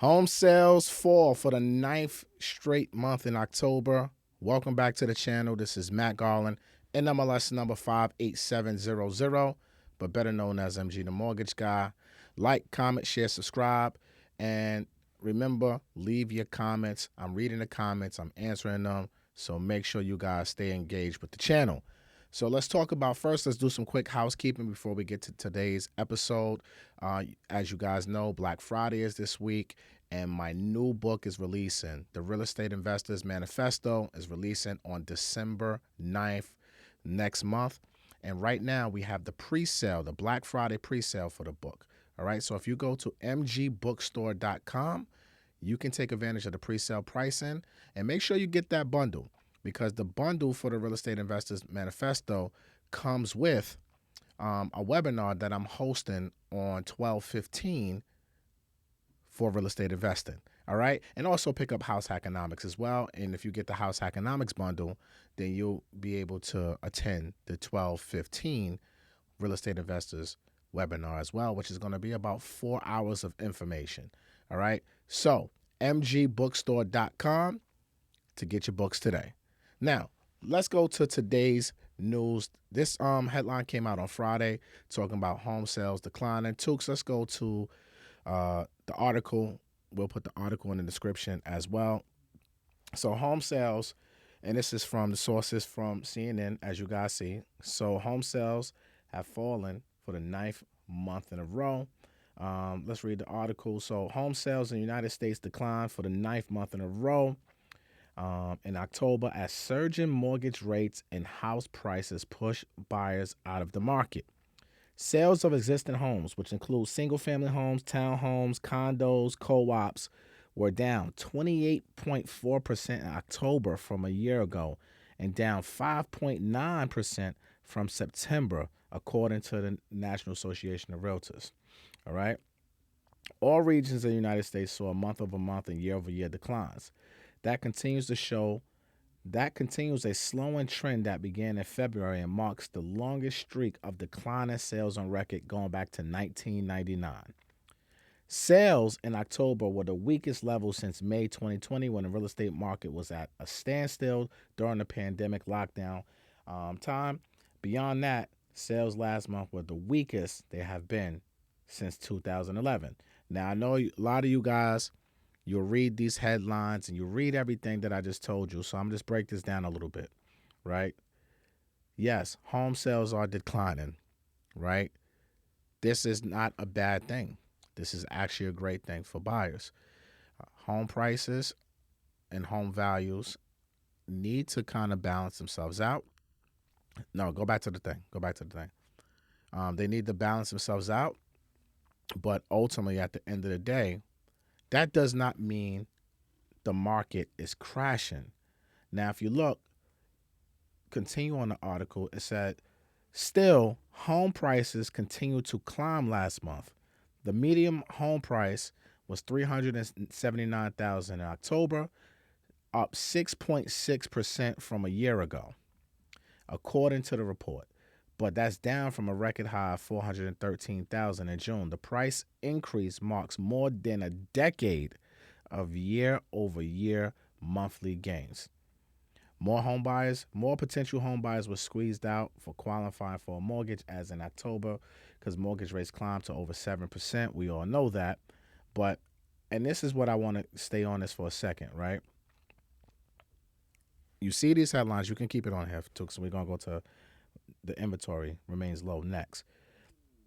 Home sales fall for the ninth straight month in October. Welcome back to the channel. This is Matt Garland, NMLS number 58700, but better known as MG the Mortgage Guy. Like, comment, share, subscribe, and remember, leave your comments. I'm reading the comments, I'm answering them, so make sure you guys stay engaged with the channel. So let's talk about first, let's do some quick housekeeping before we get to today's episode. As you guys know, Black Friday is this week, and my new book is releasing. The Real Estate Investors Manifesto is releasing on December 9th next month. And right now we have the pre-sale, the Black Friday pre-sale for the book. All right, so if you go to mgbookstore.com, you can take advantage of the pre-sale pricing, and make sure you get that bundle, because the bundle for the Real Estate Investors Manifesto comes with a webinar that I'm hosting on 12/15 for real estate investing. All right. And also pick up House Hackonomics as well. And if you get the House Hackonomics bundle, then you'll be able to attend the 12/15 Real Estate Investors webinar as well, which is going to be about 4 hours of information. All right. So mgbookstore.com to get your books today. Now, let's go to today's news. This headline came out on Friday talking about home sales declining. Tukes, let's go to the article. We'll put the article in the description as well. So home sales, and this is from the sources from CNN, as you guys see. So home sales have fallen for the ninth month in a row. Let's read the article. So home sales in the United States declined for the ninth month in a row in October as surging mortgage rates and house prices push buyers out of the market. Sales of existing homes, which include single-family homes, townhomes, condos, co-ops, were down 28.4% in October from a year ago and down 5.9% from September, according to the National Association of Realtors. All right. All regions of the United States saw month-over-month and year-over-year declines. That continues a slowing trend that began in February and marks the longest streak of declining sales on record going back to 1999. Sales in October were the weakest level since May 2020, when the real estate market was at a standstill during the pandemic lockdown time. Beyond that, sales last month were the weakest they have been since 2011. Now, I know a lot of you guys, you'll read these headlines and you read everything that I just told you. So I'm just break this down a little bit, right? Yes, home sales are declining, right? This is not a bad thing. This is actually a great thing for buyers. Home prices and home values need to kind of balance themselves out. No, go back to the thing. Go back to the thing. They need to balance themselves out. But ultimately, at the end of the day, that does not mean the market is crashing. Now, if you look, continue on the article, it said, still, home prices continue to climb last month. The median home price was $379,000 in October, up 6.6% from a year ago, according to the report. But that's down from a record high of $413,000 in June. The price increase marks more than a decade of year-over-year monthly gains. More potential home buyers were squeezed out for qualifying for a mortgage as in October, because mortgage rates climbed to over 7%. We all know that. And this is what I want to stay on this for a second, right? You see these headlines, you can keep it on here, so we're going to go to the inventory remains low next.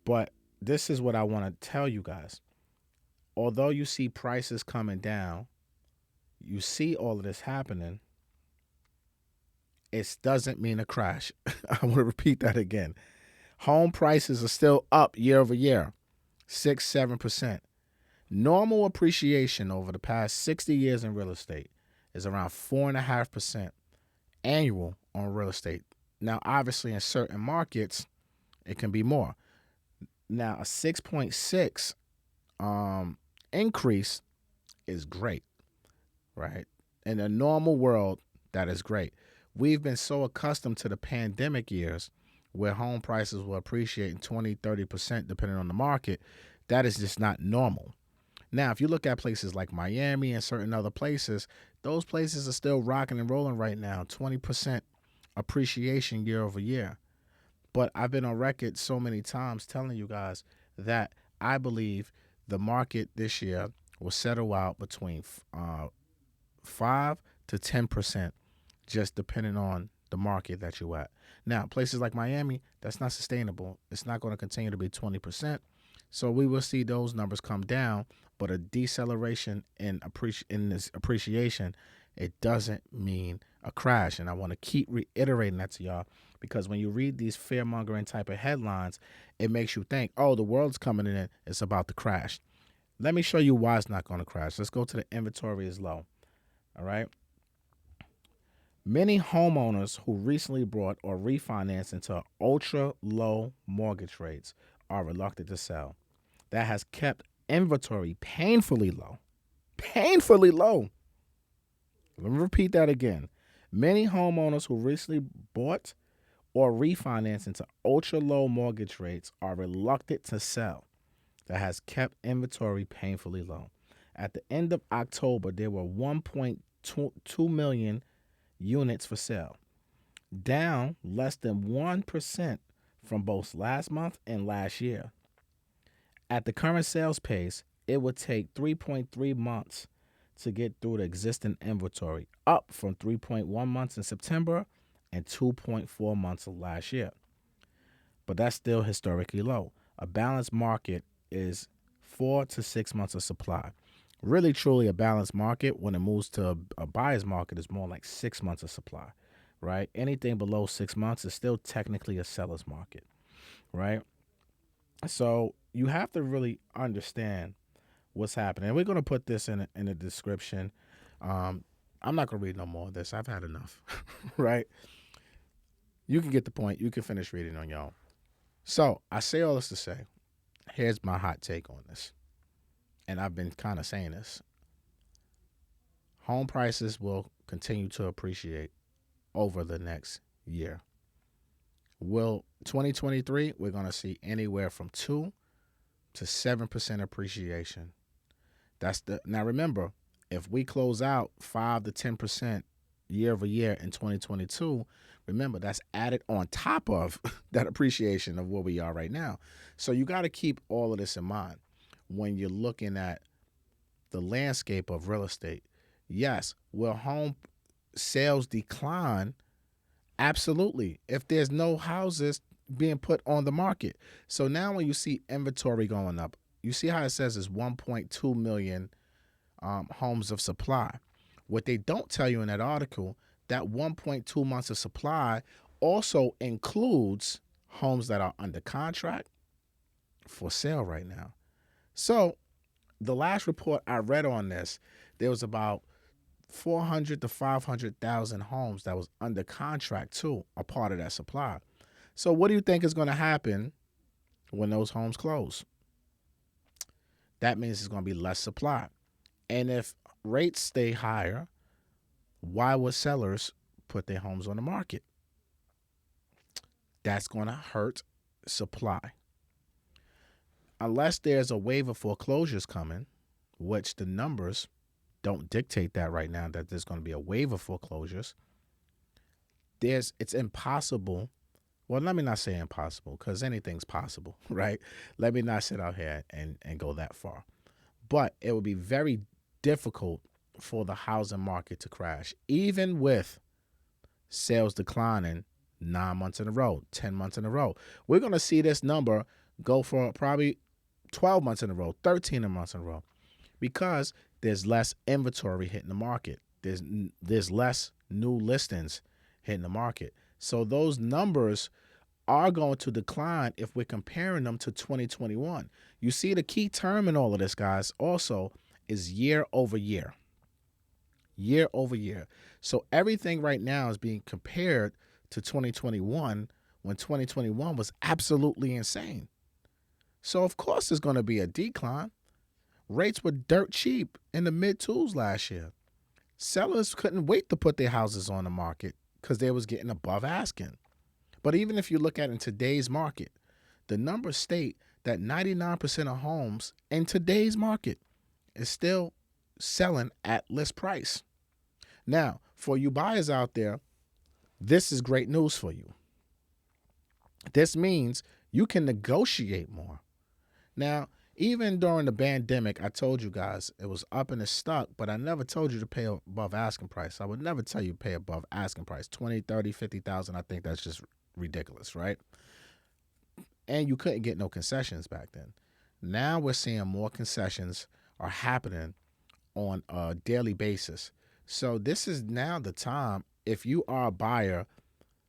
But this is what I want to tell you guys. Although you see prices coming down, you see all of this happening, it doesn't mean a crash. I want to repeat that again. Home prices are still up year over year, 6-7%. Normal appreciation over the past 60 years in real estate is around 4.5% annual on real estate. Now, obviously, in certain markets, it can be more. Now, a 6.6 increase is great, right? In a normal world, that is great. We've been so accustomed to the pandemic years where home prices will appreciate 20, 30% depending on the market. That is just not normal. Now, if you look at places like Miami and certain other places, those places are still rocking and rolling right now, 20% appreciation year over year. But I've been on record so many times telling you guys that I believe the market this year will settle out between 5 to 10%, just depending on the market that you're at. Now, places like Miami, that's not sustainable. It's not going to continue to be 20%. So we will see those numbers come down, but a deceleration in this appreciation, it doesn't mean a crash. And I want to keep reiterating that to y'all, because when you read these fear mongering type of headlines, it makes you think, oh, the world's coming in, it's about to crash. Let me show you why it's not going to crash. Let's go to the inventory is low. All right. Many homeowners who recently bought or refinanced into ultra low mortgage rates are reluctant to sell. That has kept inventory painfully low. Painfully low. Let me repeat that again. Many homeowners who recently bought or refinanced into ultra low mortgage rates are reluctant to sell. That has kept inventory painfully low. At the end of October, there were 1.2 million units for sale, down less than 1% from both last month and last year. At the current sales pace, it would take 3.3 months to get through the existing inventory, up from 3.1 months in September and 2.4 months of last year. But that's still historically low. A balanced market is 4 to 6 months of supply. Really, truly, a balanced market, when it moves to a buyer's market, is more like 6 months of supply, right? Anything below 6 months is still technically a seller's market, right? So you have to really understand what's happening. And we're going to put this in the description. I'm not going to read no more of this. I've had enough, right? You can get the point. You can finish reading on your own. So I say all this to say, here's my hot take on this. And I've been kind of saying this. Home prices will continue to appreciate over the next year. Will 2023, we're going to see anywhere from 2 to 7% appreciation. Now remember, if we close out 5 to 10% year over year in 2022, remember that's added on top of that appreciation of where we are right now. So you got to keep all of this in mind when you're looking at the landscape of real estate. Yes, will home sales decline? Absolutely. If there's no houses being put on the market. So now when you see inventory going up, you see how it says it's 1.2 million homes of supply. What they don't tell you in that article, that 1.2 months of supply also includes homes that are under contract for sale right now. So the last report I read on this, there was about 400 to 500,000 homes that was under contract too, a part of that supply. So what do you think is going to happen when those homes close? That means it's going to be less supply. And if rates stay higher, why would sellers put their homes on the market? That's going to hurt supply. Unless there's a wave of foreclosures coming, which the numbers don't dictate that right now, that there's going to be a wave of foreclosures, it's impossible. Well, let me not say impossible, because anything's possible, right? Let me not sit out here and go that far. But it would be very difficult for the housing market to crash, even with sales declining 9 months in a row, 10 months in a row. We're going to see this number go for probably 12 months in a row, 13 months in a row, because there's less inventory hitting the market. There's less new listings hitting the market. So those numbers are going to decline if we're comparing them to 2021. You see, the key term in all of this, guys, also is year over year. Year over year. So everything right now is being compared to 2021, when 2021 was absolutely insane. So of course there's going to be a decline. Rates were dirt cheap in the mid-twos last year. Sellers couldn't wait to put their houses on the market because they was getting above asking. But even if you look at in today's market, the numbers state that 99% of homes in today's market, is still selling at list price. Now, for you buyers out there, this is great news for you. This means you can negotiate more. Now, even during the pandemic, I told you guys it was up and it's stuck, but I never told you to pay above asking price. I would never tell you to pay above asking price. 20, 30, 50,000. I think that's just ridiculous, right? And you couldn't get no concessions back then. Now we're seeing more concessions are happening on a daily basis. So this is now the time, if you are a buyer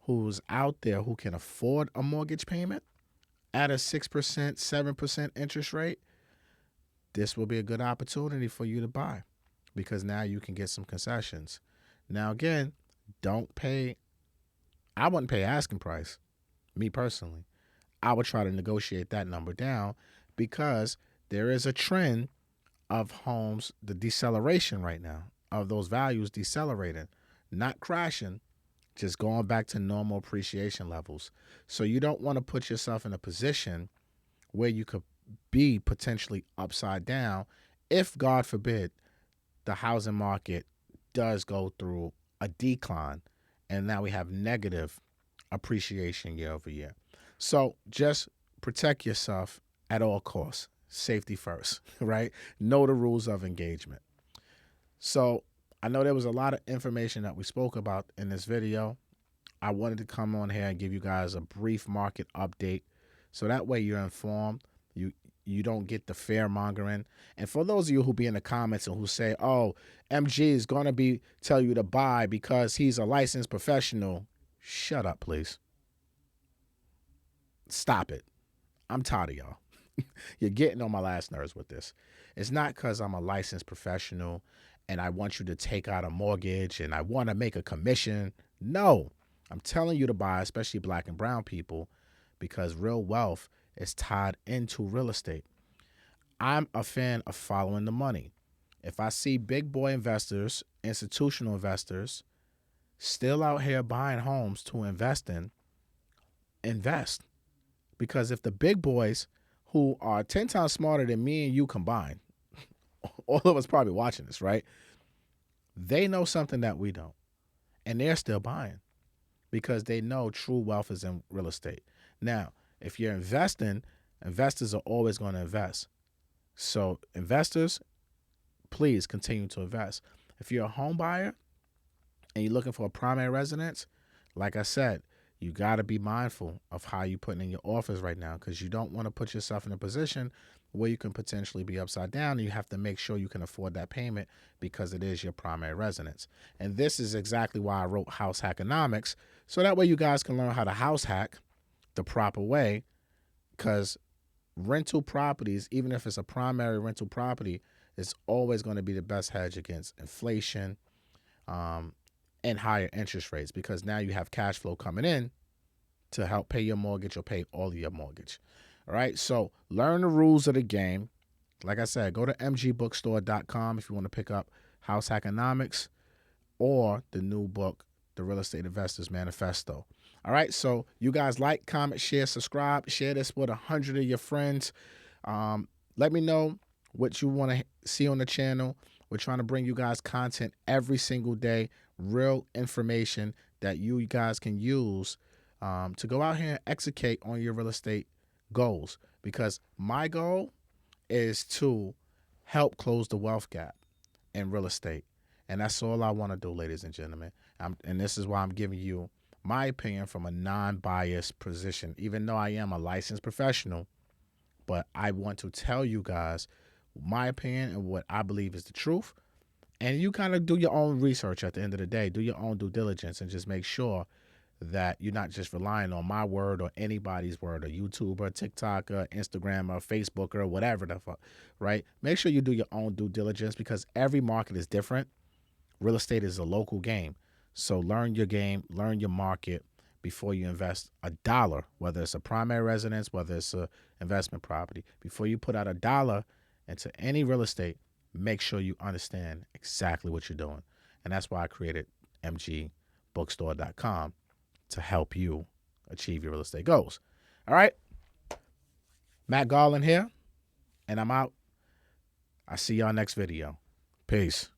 who's out there who can afford a mortgage payment at a 6%, 7% interest rate, this will be a good opportunity for you to buy because now you can get some concessions. Now, again, I wouldn't pay asking price, me personally. I would try to negotiate that number down because there is a trend of homes, the deceleration right now, of those values decelerating, not crashing, just going back to normal appreciation levels. So you don't want to put yourself in a position where you could be potentially upside down if, God forbid, the housing market does go through a decline and now we have negative appreciation year over year. So just protect yourself at all costs. Safety first, right? Know the rules of engagement. So I know there was a lot of information that we spoke about in this video. I wanted to come on here and give you guys a brief market update so that way you're informed. You don't get the fear mongering. And for those of you who be in the comments and who say, oh, MG is going to tell you to buy because he's a licensed professional, shut up, please. Stop it. I'm tired of y'all. You're getting on my last nerves with this. It's not because I'm a licensed professional and I want you to take out a mortgage and I want to make a commission. No, I'm telling you to buy, especially black and brown people, because real wealth is tied into real estate. I'm a fan of following the money. If I see big boy investors, institutional investors, still out here buying homes to invest in, invest. Because if the big boys who are 10 times smarter than me and you combined, all of us probably watching this, right? They know something that we don't. And they're still buying because they know true wealth is in real estate. Now, if you're investing, investors are always going to invest. So investors, please continue to invest. If you're a home buyer and you're looking for a primary residence, like I said, you got to be mindful of how you're putting in your offers right now because you don't want to put yourself in a position where you can potentially be upside down. You have to make sure you can afford that payment because it is your primary residence. And this is exactly why I wrote House Hackonomics, so that way you guys can learn how to house hack the proper way, because rental properties, even if it's a primary rental property, is always going to be the best hedge against inflation and higher interest rates, because now you have cash flow coming in to help pay your mortgage or pay all of your mortgage. All right, so learn the rules of the game. Like I said, go to mgbookstore.com if you want to pick up House Hackonomics or the new book, The Real Estate Investors Manifesto. All right, so you guys like, comment, share, subscribe, share this with 100 of your friends. Let me know what you want to see on the channel. We're trying to bring you guys content every single day, real information that you guys can use to go out here and execute on your real estate goals. Because my goal is to help close the wealth gap in real estate. And that's all I want to do, ladies and gentlemen. And this is why I'm giving you my opinion from a non-biased position, even though I am a licensed professional. But I want to tell you guys my opinion and what I believe is the truth. And you kind of do your own research at the end of the day. Do your own due diligence and just make sure that you're not just relying on my word or anybody's word, or YouTuber, TikToker, Instagrammer, Facebooker, whatever the fuck, right? Make sure you do your own due diligence because every market is different. Real estate is a local game. So learn your game, learn your market before you invest a dollar, whether it's a primary residence, whether it's a investment property. Before you put out a dollar into any real estate, make sure you understand exactly what you're doing. And that's why I created mgbookstore.com to help you achieve your real estate goals. All right. Matt Garland here, and I'm out. I see y'all next video. Peace.